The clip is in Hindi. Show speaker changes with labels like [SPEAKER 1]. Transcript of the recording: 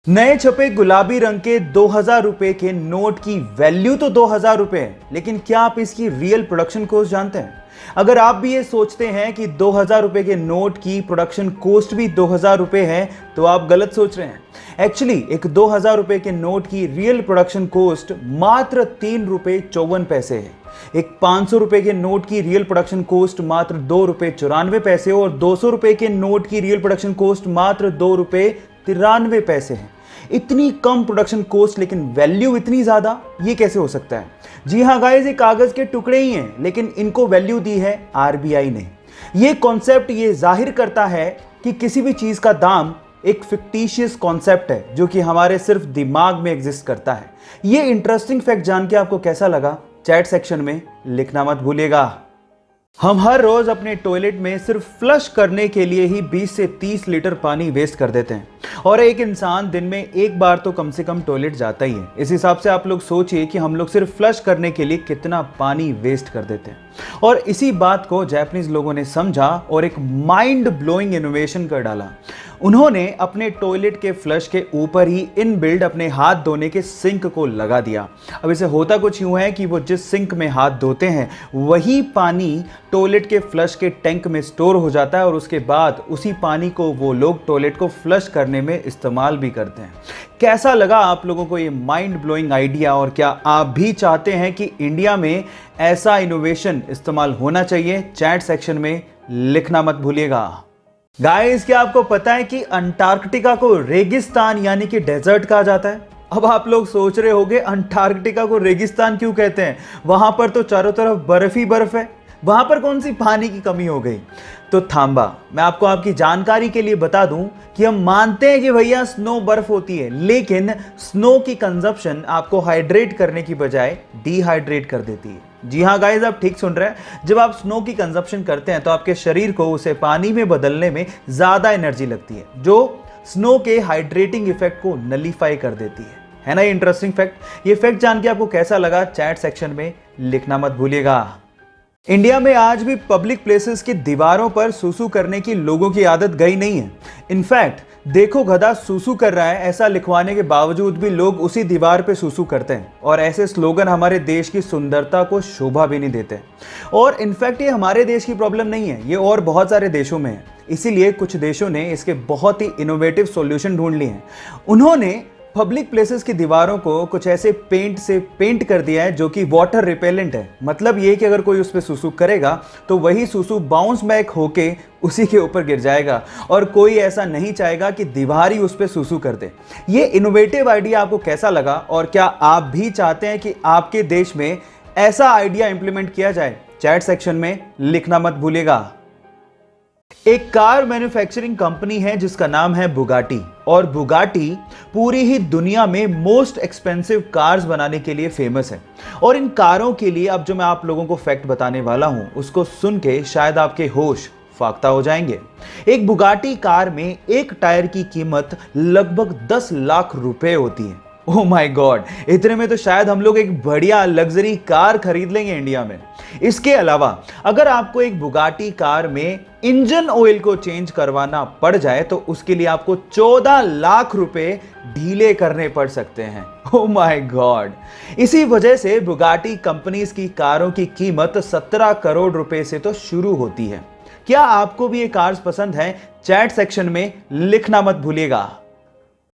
[SPEAKER 1] नए छपे गुलाबी रंग के 2000 रुपए के नोट की वैल्यू तो 2000 रुपए है, लेकिन क्या आप इसकी रियल प्रोडक्शन कॉस्ट जानते हैं? अगर आप भी ये सोचते हैं कि 2000 रुपए के नोट की प्रोडक्शन कॉस्ट भी 2000 रुपए है, तो आप गलत सोच रहे हैं। एक्चुअली एक 2000 रुपए के नोट की रियल प्रोडक्शन कॉस्ट मात्र 3 रुपए 54 पैसे है। एक 500 रुपए के नोट की रियल प्रोडक्शन कॉस्ट मात्र 2 रुपए 94 पैसे और 200 रुपए के नोट की रियल प्रोडक्शन कॉस्ट मात्र 2 रुपए 93 पैसे है। इतनी कम प्रोडक्शन कॉस्ट लेकिन वैल्यू इतनी ज्यादा, ये कैसे हो सकता है? जी हाँ गाइस, ये कागज के टुकड़े ही हैं, लेकिन इनको वैल्यू दी है आरबीआई ने। ये कॉन्सेप्ट ये जाहिर करता है कि किसी भी चीज का दाम एक फिक्टिशियस कॉन्सेप्ट है जो कि हमारे सिर्फ दिमाग में एग्जिस्ट करता है। ये इंटरेस्टिंग फैक्ट जान के आपको कैसा लगा, चैट सेक्शन में लिखना मत भूलिएगा। हम हर रोज अपने टॉयलेट में सिर्फ फ्लश करने के लिए ही 20 से 30 लीटर पानी वेस्ट कर देते हैं, और एक इंसान दिन में एक बार तो कम से कम टॉयलेट जाता ही है। इस हिसाब से आप लोग सोचिए कि हम लोग सिर्फ फ्लश करने के लिए कितना पानी वेस्ट कर देते हैं। और इसी बात को जापानीज लोगों ने समझा और एक माइंड ब्लोइंग इनोवेशन कर डाला। उन्होंने अपने टॉयलेट के फ्लश के ऊपर ही इनबिल्ड अपने हाथ धोने के सिंक को लगा दिया। अब इसे होता कुछ यूं है कि वो जिस सिंक में हाथ धोते हैं वही पानी टॉयलेट के फ्लश के टैंक में स्टोर हो जाता है, और उसके बाद उसी पानी को वो लोग टॉयलेट को फ्लश करने में इस्तेमाल भी करते हैं। कैसा लगा आप लोगों को ये माइंड ब्लोइंग आइडिया? और क्या आप भी चाहते हैं कि इंडिया में ऐसा इनोवेशन इस्तेमाल होना चाहिए? चैट सेक्शन में लिखना मत भूलिएगा। गाइस, क्या आपको पता है कि अंटार्कटिका को रेगिस्तान यानी कि डेजर्ट कहा जाता है? अब आप लोग सोच रहे होंगे अंटार्कटिका को रेगिस्तान क्यों कहते हैं? वहां पर तो चारों तरफ बर्फ ही बर्फ है, वहां पर कौन सी पानी की कमी हो गई? तो थांबा, मैं आपको आपकी जानकारी के लिए बता दूं कि हम मानते हैं कि भैया स्नो बर्फ होती है, लेकिन स्नो की कंजप्शन आपको हाइड्रेट करने की बजाय डिहाइड्रेट कर देती है। जी हाँ गाइस, आप ठीक सुन रहे हैं। जब आप स्नो की कंजप्शन करते हैं तो आपके शरीर को उसे पानी में बदलने में ज्यादा एनर्जी लगती है, जो स्नो के हाइड्रेटिंग इफेक्ट को नलीफाई कर देती है ना? ये इंटरेस्टिंग फैक्ट। ये फैक्ट जान के आपको कैसा लगा, चैट सेक्शन में लिखना मत भूलिएगा। इंडिया में आज भी पब्लिक प्लेसेस की दीवारों पर सूसू करने की लोगों की आदत गई नहीं है। इनफैक्ट देखो गधा सूसू कर रहा है ऐसा लिखवाने के बावजूद भी लोग उसी दीवार पे सूसू करते हैं, और ऐसे स्लोगन हमारे देश की सुंदरता को शोभा भी नहीं देते। और इनफैक्ट ये हमारे देश की प्रॉब्लम नहीं है, ये और बहुत सारे देशों में है। इसीलिए कुछ देशों ने इसके बहुत ही इनोवेटिव सॉल्यूशन ढूंढ लिए हैं। उन्होंने पब्लिक प्लेसेस की दीवारों को कुछ ऐसे पेंट से पेंट कर दिया है जो कि वाटर रिपेलेंट है। मतलब ये कि अगर कोई उस पर सूसू करेगा तो वही सूसू बाउंस बैक होके उसी के ऊपर गिर जाएगा, और कोई ऐसा नहीं चाहेगा कि दीवार ही उस पर सूसू कर दे। ये इनोवेटिव आइडिया आपको कैसा लगा, और क्या आप भी चाहते हैं कि आपके देश में ऐसा आइडिया इंप्लीमेंट किया जाए? चैट सेक्शन में लिखना मत भूलिएगा। एक कार मैन्युफैक्चरिंग कंपनी है जिसका नाम है बुगाटी, और बुगाटी पूरी ही दुनिया में मोस्ट एक्सपेंसिव कार्स बनाने के लिए फेमस है। और इन कारों के लिए अब जो मैं आप लोगों को फैक्ट बताने वाला हूं उसको सुन के शायद आपके होश फाख्ता हो जाएंगे। एक बुगाटी कार में एक टायर की कीमत लगभग 10 लाख रुपए होती है। ओह माय गॉड, इतने में तो शायद हम लोग एक बढ़िया लग्जरी कार खरीद लेंगे इंडिया में। इसके अलावा अगर आपको एक बुगाटी कार में इंजन ऑयल को चेंज करवाना पड़ जाए तो उसके लिए आपको 14 लाख रुपए ढीले करने पड़ सकते हैं। Oh my God. इसी वजह से बुगाटी कंपनीज की कारों की कीमत 17 करोड़ रुपए से तो शुरू होती है। क्या आपको भी ये कार्स पसंद है? चैट सेक्शन में लिखना मत भूलिएगा।